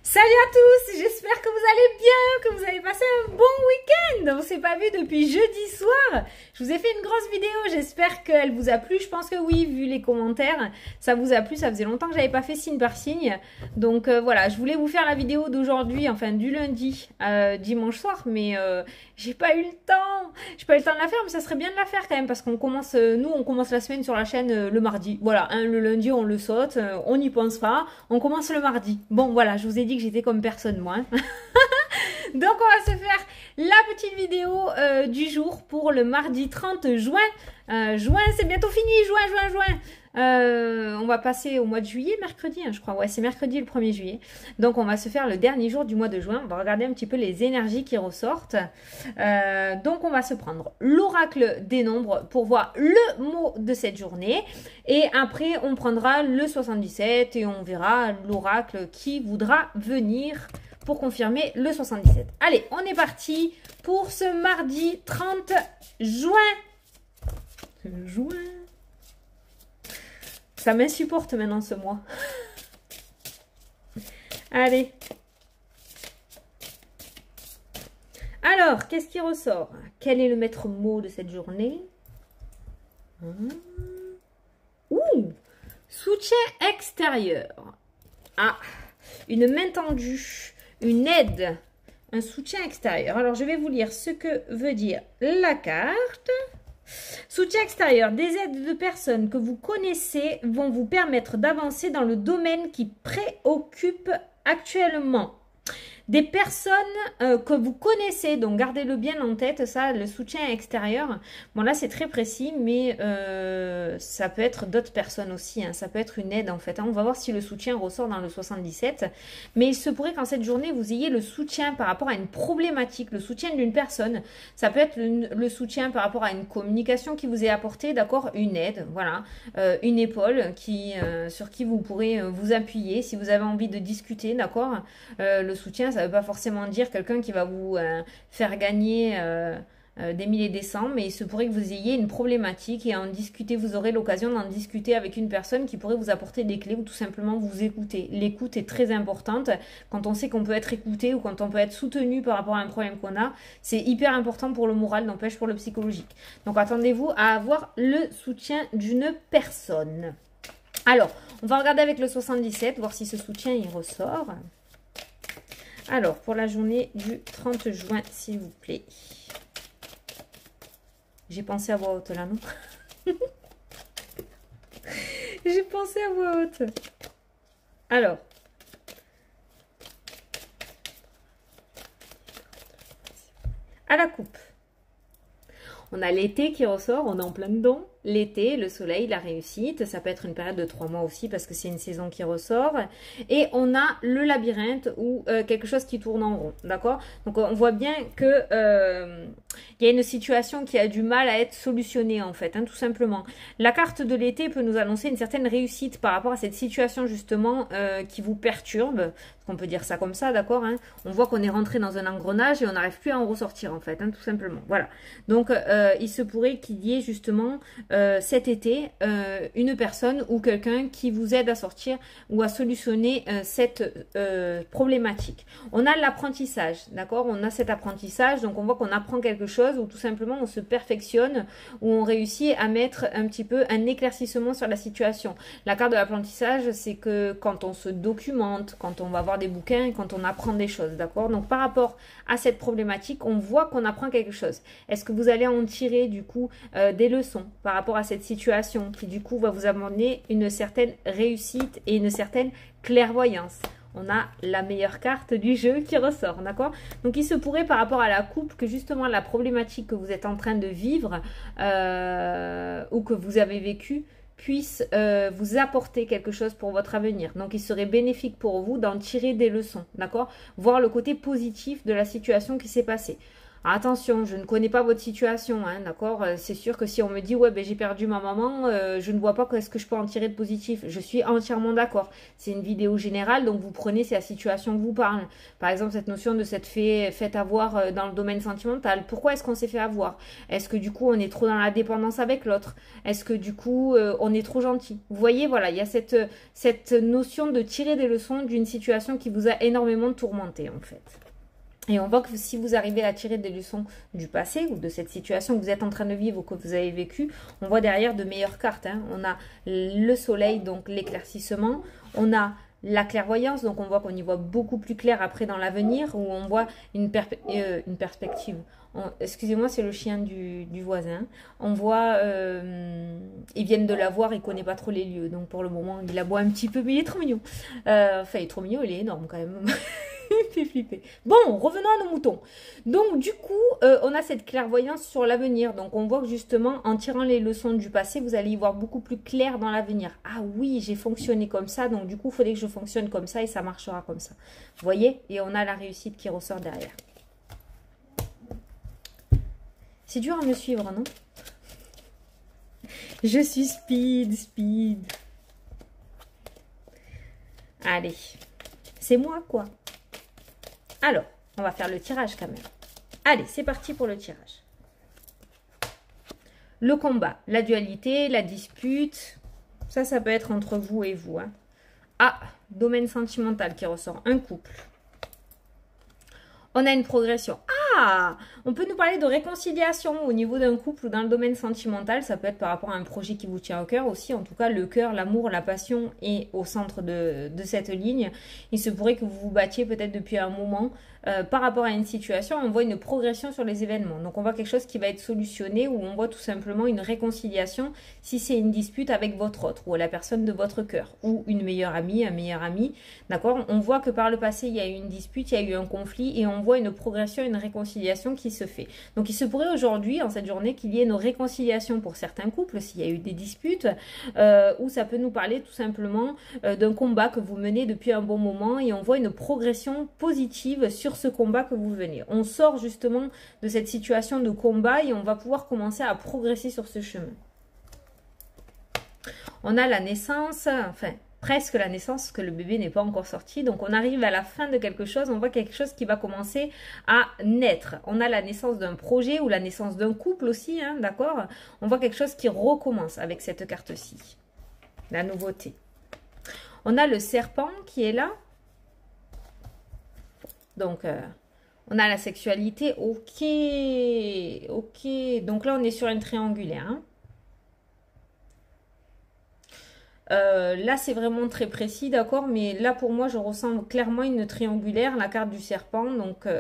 Salut à tous, j'espère que vous allez bien, que vous avez passé un bon week-end. On s'est pas vu depuis jeudi soir. Je vous ai fait une grosse vidéo, j'espère qu'elle vous a plu. Je pense que oui, vu les commentaires, ça vous a plu. Ça faisait longtemps que j'avais pas fait signe par signe. Donc voilà, je voulais vous faire la vidéo d'aujourd'hui, enfin du lundi, dimanche soir, mais j'ai pas eu le temps. J'ai pas eu le temps de la faire, mais ça serait bien de la faire quand même parce qu'on commence, nous on commence la semaine sur la chaîne le mardi. Voilà, hein, le lundi on le saute, on n'y pense pas. On commence le mardi. Bon voilà, je vous ai dit que j'étais comme personne moi. Donc on va se faire la petite vidéo du jour pour le mardi 30 juin. Juin, c'est bientôt fini, juin. On va passer au mois de juillet, mercredi, hein, je crois. Ouais, c'est mercredi le 1er juillet. Donc, on va se faire le dernier jour du mois de juin. On va regarder un petit peu les énergies qui ressortent. Donc, on va se prendre l'oracle des nombres pour voir le mot de cette journée. Et après, on prendra le 77 et on verra l'oracle qui voudra venir pour confirmer le 77. Allez, on est parti pour ce mardi 30 juin. Ça m'insupporte maintenant ce mois. Allez. Alors, qu'est-ce qui ressort? Quel est le maître mot de cette journée? Ouh, soutien extérieur. Ah, une main tendue, une aide, un soutien extérieur. Alors, je vais vous lire ce que veut dire la carte. Soutien extérieur, des aides de personnes que vous connaissez vont vous permettre d'avancer dans le domaine qui préoccupe actuellement. Des personnes que vous connaissez, donc gardez-le bien en tête, ça, le soutien extérieur. Bon là c'est très précis, mais ça peut être d'autres personnes aussi, hein. Ça peut être une aide en fait, hein. On va voir si le soutien ressort dans le 77. Mais il se pourrait qu'en cette journée, vous ayez le soutien par rapport à une problématique, le soutien d'une personne. Ça peut être le soutien par rapport à une communication qui vous est apportée, d'accord, une aide, voilà, une épaule sur qui vous pourrez vous appuyer si vous avez envie de discuter, d'accord. Le soutien, ça ne veut pas forcément dire quelqu'un qui va vous faire gagner des milliers et des cents, mais il se pourrait que vous ayez une problématique et en discuter, vous aurez l'occasion d'en discuter avec une personne qui pourrait vous apporter des clés ou tout simplement vous écouter. L'écoute est très importante quand on sait qu'on peut être écouté ou quand on peut être soutenu par rapport à un problème qu'on a. C'est hyper important pour le moral, n'empêche pour le psychologique. Donc attendez-vous à avoir le soutien d'une personne. Alors, on va regarder avec le 77, voir si ce soutien il ressort. Alors, pour la journée du 30 juin, s'il vous plaît. J'ai pensé à voix haute là, non? J'ai pensé à voix haute. Alors. À la coupe. On a l'été qui ressort, on est en plein dedans. L'été, le soleil, la réussite, ça peut être une période de 3 mois aussi parce que c'est une saison qui ressort. Et on a le labyrinthe ou quelque chose qui tourne en rond, d'accord? Donc on voit bien que il y a une situation qui a du mal à être solutionnée en fait, hein, tout simplement. La carte de l'été peut nous annoncer une certaine réussite par rapport à cette situation justement qui vous perturbe. On peut dire ça comme ça, d'accord, hein? On voit qu'on est rentré dans un engrenage et on n'arrive plus à en ressortir en fait, hein, tout simplement. Voilà. Donc il se pourrait qu'il y ait justement cet été une personne ou quelqu'un qui vous aide à sortir ou à solutionner cette problématique. On a l'apprentissage, d'accord? On a cet apprentissage, donc on voit qu'on apprend quelque chose ou tout simplement on se perfectionne ou on réussit à mettre un petit peu un éclaircissement sur la situation. La carte de l'apprentissage, c'est que quand on se documente, quand on va voir des bouquins, quand on apprend des choses, d'accord? Donc par rapport à cette problématique, on voit qu'on apprend quelque chose. Est-ce que vous allez en tirer du coup des leçons par rapport à cette situation qui du coup va vous amener une certaine réussite et une certaine clairvoyance? On a la meilleure carte du jeu qui ressort, d'accord? Donc il se pourrait par rapport à la coupe que justement la problématique que vous êtes en train de vivre ou que vous avez vécu puisse vous apporter quelque chose pour votre avenir. Donc il serait bénéfique pour vous d'en tirer des leçons, d'accord? Voir le côté positif de la situation qui s'est passée. Attention, je ne connais pas votre situation, hein, d'accord? C'est sûr que si on me dit, ouais, ben, j'ai perdu ma maman, je ne vois pas qu'est-ce que je peux en tirer de positif. Je suis entièrement d'accord. C'est une vidéo générale, donc vous prenez, c'est la situation que vous parle. Par exemple, cette notion de cette fait avoir dans le domaine sentimental. Pourquoi est-ce qu'on s'est fait avoir? Est-ce que du coup, on est trop dans la dépendance avec l'autre? Est-ce que du coup, on est trop gentil? Vous voyez, voilà, il y a cette notion de tirer des leçons d'une situation qui vous a énormément tourmenté, en fait. Et on voit que si vous arrivez à tirer des leçons du passé ou de cette situation que vous êtes en train de vivre ou que vous avez vécu, on voit derrière de meilleures cartes, hein. On a le soleil, donc l'éclaircissement. On a la clairvoyance, donc on voit qu'on y voit beaucoup plus clair après dans l'avenir, où on voit une perspective. Excusez-moi, c'est le chien du voisin. On voit, ils viennent de la voir, il ne connaît pas trop les lieux. Donc pour le moment, il aboie un petit peu, mais il est trop mignon. Enfin, il est trop mignon, il est énorme quand même. Il fait flipper. Bon, revenons à nos moutons. Donc du coup, on a cette clairvoyance sur l'avenir. Donc on voit que justement, en tirant les leçons du passé, vous allez y voir beaucoup plus clair dans l'avenir. Ah oui, j'ai fonctionné comme ça, donc du coup, il faudrait que je fonctionne comme ça et ça marchera comme ça. Vous voyez? Et on a la réussite qui ressort derrière. C'est dur à me suivre, non? Je suis speed. Allez, c'est moi, quoi. Alors, on va faire le tirage quand même. Allez, c'est parti pour le tirage. Le combat, la dualité, la dispute. Ça peut être entre vous et vous, hein. Ah, domaine sentimental qui ressort. Un couple. On a une progression. Ah, on peut nous parler de réconciliation au niveau d'un couple ou dans le domaine sentimental. Ça peut être par rapport à un projet qui vous tient au cœur aussi. En tout cas, le cœur, l'amour, la passion est au centre de cette ligne. Il se pourrait que vous vous battiez peut-être depuis un moment par rapport à une situation. On voit une progression sur les événements. Donc, on voit quelque chose qui va être solutionné ou on voit tout simplement une réconciliation si c'est une dispute avec votre autre ou la personne de votre cœur ou une meilleure amie, un meilleur ami. D'accord? On voit que par le passé, il y a eu une dispute, il y a eu un conflit et on voit une progression, une réconciliation qui se fait. Donc, il se pourrait aujourd'hui, en cette journée, qu'il y ait une réconciliation pour certains couples, s'il y a eu des disputes, ou ça peut nous parler tout simplement d'un combat que vous menez depuis un bon moment et on voit une progression positive sur ce combat que vous venez. On sort justement de cette situation de combat et on va pouvoir commencer à progresser sur ce chemin. On a la naissance, enfin presque la naissance, que le bébé n'est pas encore sorti. Donc on arrive à la fin de quelque chose, on voit quelque chose qui va commencer à naître. On a la naissance d'un projet ou la naissance d'un couple aussi, hein, d'accord? On voit quelque chose qui recommence avec cette carte-ci. La nouveauté. On a le serpent qui est là. Donc, on a la sexualité. Ok. Donc là, on est sur une triangulaire. Hein. Là, c'est vraiment très précis, d'accord? Mais là, pour moi, je ressens clairement une triangulaire, la carte du serpent. Donc, pas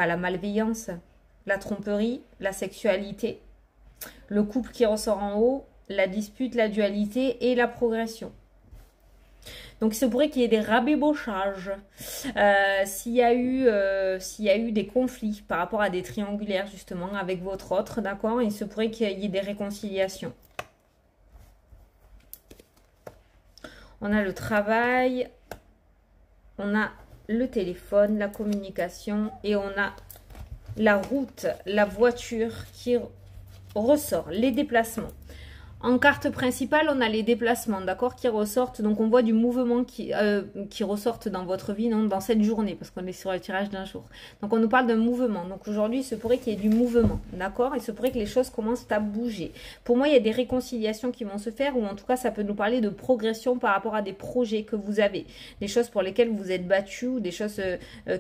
la malveillance, la tromperie, la sexualité, le couple qui ressort en haut, la dispute, la dualité et la progression. Donc, il se pourrait qu'il y ait des rabébauchages. S'il y a eu des conflits par rapport à des triangulaires, justement, avec votre autre, d'accord? Il se pourrait qu'il y ait des réconciliations. On a le travail, on a le téléphone, la communication et on a la route, la voiture qui ressort, les déplacements. En carte principale, on a les déplacements, d'accord, qui ressortent. Donc, on voit du mouvement qui ressortent dans votre vie, non, dans cette journée, parce qu'on est sur le tirage d'un jour. Donc, on nous parle d'un mouvement. Donc, aujourd'hui, il se pourrait qu'il y ait du mouvement, d'accord? Il se pourrait que les choses commencent à bouger. Pour moi, il y a des réconciliations qui vont se faire, ou en tout cas, ça peut nous parler de progression par rapport à des projets que vous avez. Des choses pour lesquelles vous êtes battu, ou des choses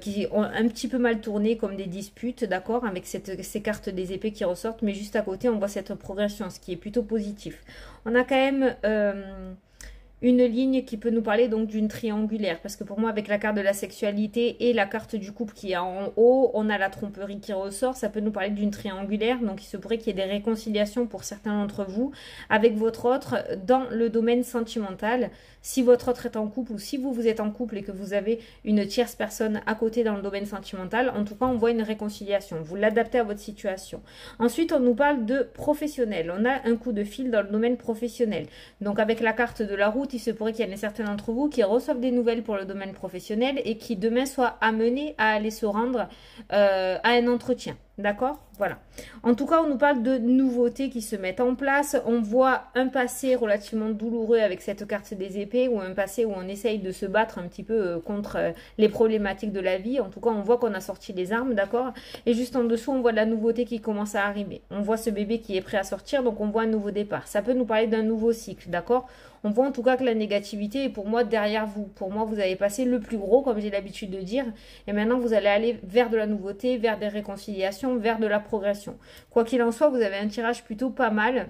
qui ont un petit peu mal tourné, comme des disputes, d'accord, avec ces cartes des épées qui ressortent. Mais juste à côté, on voit cette progression, ce qui est plutôt positif. On a quand même une ligne qui peut nous parler donc d'une triangulaire. Parce que pour moi, avec la carte de la sexualité et la carte du couple qui est en haut, on a la tromperie qui ressort. Ça peut nous parler d'une triangulaire. Donc, il se pourrait qu'il y ait des réconciliations pour certains d'entre vous avec votre autre dans le domaine sentimental. Si votre autre est en couple ou si vous êtes en couple et que vous avez une tierce personne à côté dans le domaine sentimental, en tout cas, on voit une réconciliation. Vous l'adaptez à votre situation. Ensuite, on nous parle de professionnel. On a un coup de fil dans le domaine professionnel. Donc, avec la carte de la route il se pourrait qu'il y en ait certains d'entre vous qui reçoivent des nouvelles pour le domaine professionnel et qui demain soient amenés à aller se rendre à un entretien. D'accord? Voilà. En tout cas, on nous parle de nouveautés qui se mettent en place. On voit un passé relativement douloureux avec cette carte des épées ou un passé où on essaye de se battre un petit peu contre les problématiques de la vie. En tout cas, on voit qu'on a sorti les armes, d'accord? Et juste en dessous, on voit de la nouveauté qui commence à arriver. On voit ce bébé qui est prêt à sortir, donc on voit un nouveau départ. Ça peut nous parler d'un nouveau cycle, d'accord? On voit en tout cas que la négativité est pour moi derrière vous. Pour moi, vous avez passé le plus gros, comme j'ai l'habitude de dire. Et maintenant, vous allez aller vers de la nouveauté, vers des réconciliations, vers de la progression. Quoi qu'il en soit, vous avez un tirage plutôt pas mal.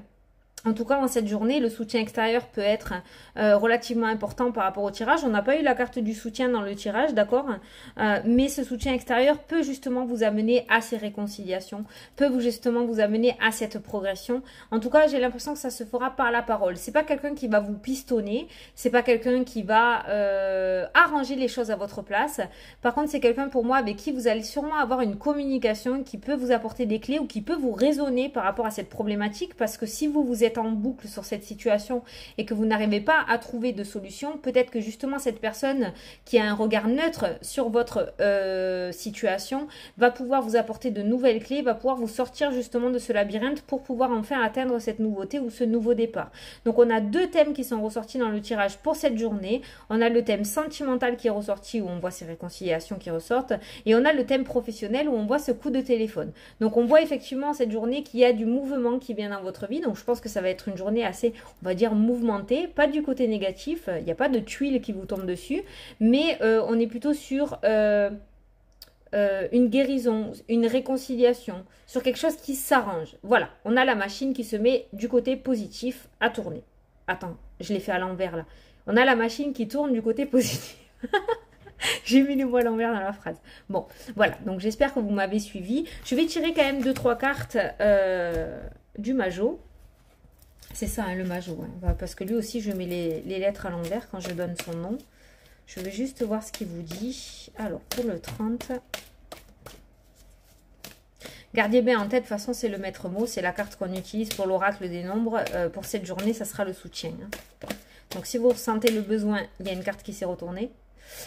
En tout cas, en cette journée, le soutien extérieur peut être relativement important par rapport au tirage. On n'a pas eu la carte du soutien dans le tirage, d'accord, mais ce soutien extérieur peut justement vous amener à ces réconciliations, peut justement vous amener à cette progression. En tout cas, j'ai l'impression que ça se fera par la parole. C'est pas quelqu'un qui va vous pistonner, c'est pas quelqu'un qui va arranger les choses à votre place. Par contre, c'est quelqu'un pour moi avec qui vous allez sûrement avoir une communication qui peut vous apporter des clés ou qui peut vous raisonner par rapport à cette problématique, parce que si vous êtes en boucle sur cette situation et que vous n'arrivez pas à trouver de solution, peut-être que justement cette personne qui a un regard neutre sur votre situation va pouvoir vous apporter de nouvelles clés, va pouvoir vous sortir justement de ce labyrinthe pour pouvoir enfin atteindre cette nouveauté ou ce nouveau départ. Donc on a deux thèmes qui sont ressortis dans le tirage pour cette journée. On a le thème sentimental qui est ressorti où on voit ces réconciliations qui ressortent, et on a le thème professionnel où on voit ce coup de téléphone. Donc on voit effectivement cette journée qu'il y a du mouvement qui vient dans votre vie. Donc je pense que ça va être une journée assez, on va dire, mouvementée, pas du côté négatif, il n'y a pas de tuiles qui vous tombent dessus, mais on est plutôt sur une guérison, une réconciliation, sur quelque chose qui s'arrange. Voilà, on a la machine qui se met du côté positif à tourner. Attends, je l'ai fait à l'envers là. On a la machine qui tourne du côté positif. J'ai mis le mot à l'envers dans la phrase. Bon, voilà, donc j'espère que vous m'avez suivi. Je vais tirer quand même 2-3 cartes du Majo. C'est ça, hein, le Majo. Hein. Parce que lui aussi, je mets les lettres à l'envers quand je donne son nom. Je vais juste voir ce qu'il vous dit. Alors, pour le 30... Gardez bien en tête, de toute façon, c'est le maître mot. C'est la carte qu'on utilise pour l'oracle des nombres. Pour cette journée, ça sera le soutien. Hein. Donc, si vous ressentez le besoin, il y a une carte qui s'est retournée.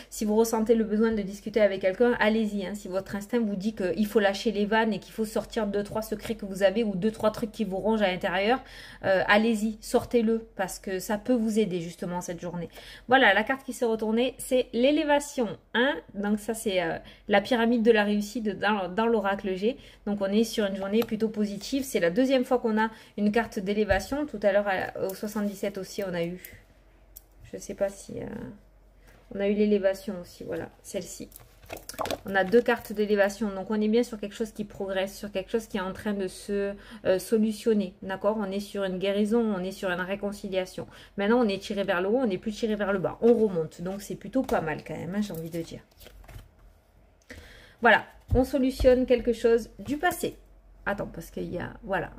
Si vous ressentez le besoin de discuter avec quelqu'un, allez-y. Hein. Si votre instinct vous dit qu'il faut lâcher les vannes et qu'il faut sortir 2-3 secrets que vous avez ou 2-3 trucs qui vous rongent à l'intérieur, allez-y, sortez-le parce que ça peut vous aider justement cette journée. Voilà, la carte qui s'est retournée, c'est l'élévation. Hein. Donc ça, c'est la pyramide de la réussite dans l'oracle G. Donc on est sur une journée plutôt positive. C'est la deuxième fois qu'on a une carte d'élévation. Tout à l'heure, au 77 aussi, on a eu... Je ne sais pas si... On a eu l'élévation aussi, voilà, celle-ci. On a deux cartes d'élévation, donc on est bien sur quelque chose qui progresse, sur quelque chose qui est en train de se solutionner, d'accord? On est sur une guérison, on est sur une réconciliation. Maintenant, on est tiré vers le haut, on n'est plus tiré vers le bas. On remonte, donc c'est plutôt pas mal quand même, hein, j'ai envie de dire. Voilà, on solutionne quelque chose du passé. Attends, parce qu'il y a... Voilà.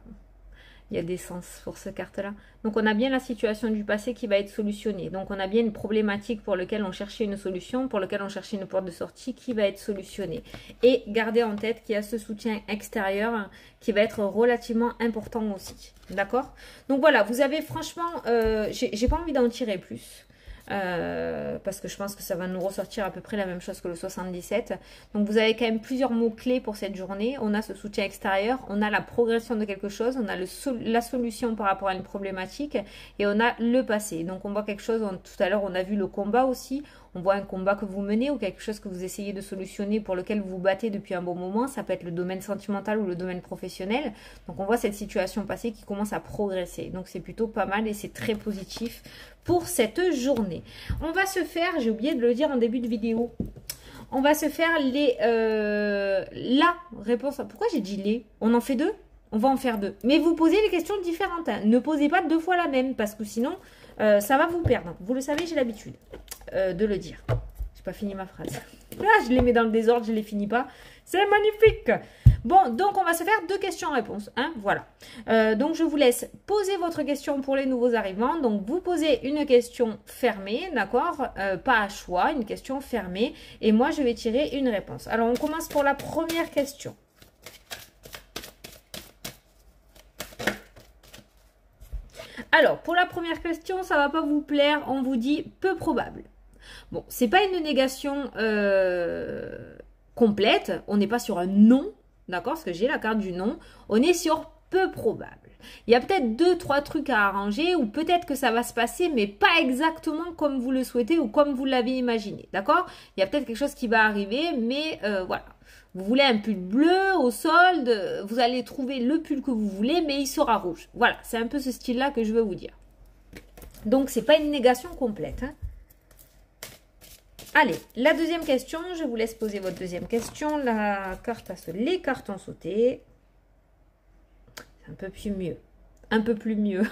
Il y a des sens pour cette carte-là. Donc, on a bien la situation du passé qui va être solutionnée. Donc, on a bien une problématique pour laquelle on cherchait une solution, pour laquelle on cherchait une porte de sortie qui va être solutionnée. Et gardez en tête qu'il y a ce soutien extérieur qui va être relativement important aussi. D'accord? Donc, voilà, vous avez franchement... j'ai pas envie d'en tirer plus. Parce que je pense que ça va nous ressortir à peu près la même chose que le 77. Donc vous avez quand même plusieurs mots-clés pour cette journée. On a ce soutien extérieur, on a la progression de quelque chose, on a la solution par rapport à une problématique et on a le passé. Donc on voit quelque chose, tout à l'heure on a vu le combat aussi. On voit un combat que vous menez ou quelque chose que vous essayez de solutionner pour lequel vous vous battez depuis un bon moment. Ça peut être le domaine sentimental ou le domaine professionnel. Donc, on voit cette situation passée qui commence à progresser. Donc, c'est plutôt pas mal et c'est très positif pour cette journée. On va se faire, j'ai oublié de le dire en début de vidéo, on va se faire la réponse. Pourquoi j'ai dit les? On en fait deux? On va en faire deux. Mais vous posez les questions différentes. Hein. Ne posez pas deux fois la même parce que sinon, ça va vous perdre. Vous le savez, j'ai l'habitude de le dire. J'ai pas fini ma phrase. Là, je les mets dans le désordre, je les finis pas. C'est magnifique. Bon, donc on va se faire deux questions-réponses. Hein, voilà. Donc je vous laisse poser votre question pour les nouveaux arrivants. Donc vous posez une question fermée, d'accord, pas à choix, une question fermée. Et moi, je vais tirer une réponse. Alors, on commence pour la première question. Alors, pour la première question, ça va pas vous plaire. On vous dit peu probable. Bon, c'est pas une négation complète. On n'est pas sur un non, d'accord? Parce que j'ai la carte du non. On est sur peu probable. Il y a peut-être 2-3 trucs à arranger ou peut-être que ça va se passer, mais pas exactement comme vous le souhaitez ou comme vous l'avez imaginé, d'accord? Il y a peut-être quelque chose qui va arriver, mais voilà. Vous voulez un pull bleu au solde, vous allez trouver le pull que vous voulez, mais il sera rouge. Voilà, c'est un peu ce style-là que je veux vous dire. Donc, c'est pas une négation complète. Hein. Allez, la deuxième question, je vous laisse poser votre deuxième question. Les cartes ont sauté. Un peu plus mieux. Un peu plus mieux.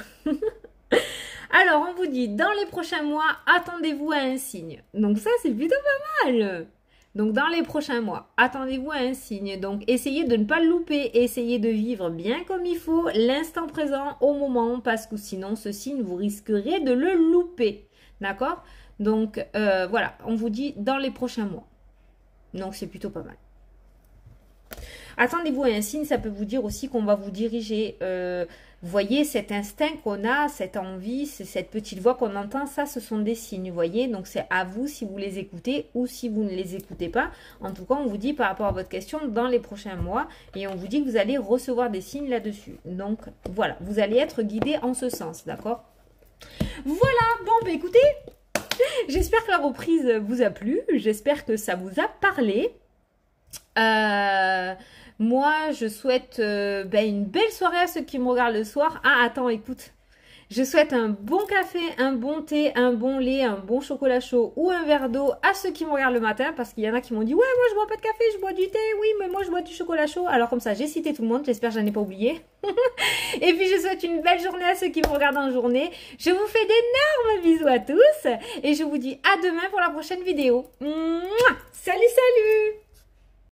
Alors, on vous dit, dans les prochains mois, attendez-vous à un signe. Donc ça, c'est plutôt pas mal. Donc, dans les prochains mois, attendez-vous à un signe. Donc, essayez de ne pas le louper. Essayez de vivre bien comme il faut, l'instant présent, au moment, parce que sinon, ce signe, vous risquerez de le louper. D'accord? Donc, voilà, on vous dit dans les prochains mois. Donc, c'est plutôt pas mal. Attendez-vous à un signe, ça peut vous dire aussi qu'on va vous diriger. Vous voyez, cet instinct qu'on a, cette envie, cette petite voix qu'on entend, ça, ce sont des signes, vous voyez. Donc, c'est à vous si vous les écoutez ou si vous ne les écoutez pas. En tout cas, on vous dit par rapport à votre question, dans les prochains mois, et on vous dit que vous allez recevoir des signes là-dessus. Donc, voilà, vous allez être guidé en ce sens, d'accord? Voilà, bon, bah écoutez, j'espère que la reprise vous a plu. J'espère que ça vous a parlé. Moi, je souhaite une belle soirée à ceux qui me regardent le soir. Ah, attends, écoute. Je souhaite un bon café, un bon thé, un bon lait, un bon chocolat chaud ou un verre d'eau à ceux qui me regardent le matin parce qu'il y en a qui m'ont dit « Ouais, moi je bois pas de café, je bois du thé. Oui, mais moi je bois du chocolat chaud. » Alors comme ça, j'ai cité tout le monde. J'espère que je n'en ai pas oublié. Et puis, je souhaite une belle journée à ceux qui me regardent en journée. Je vous fais d'énormes bisous à tous et je vous dis à demain pour la prochaine vidéo. Mouah. Salut, salut!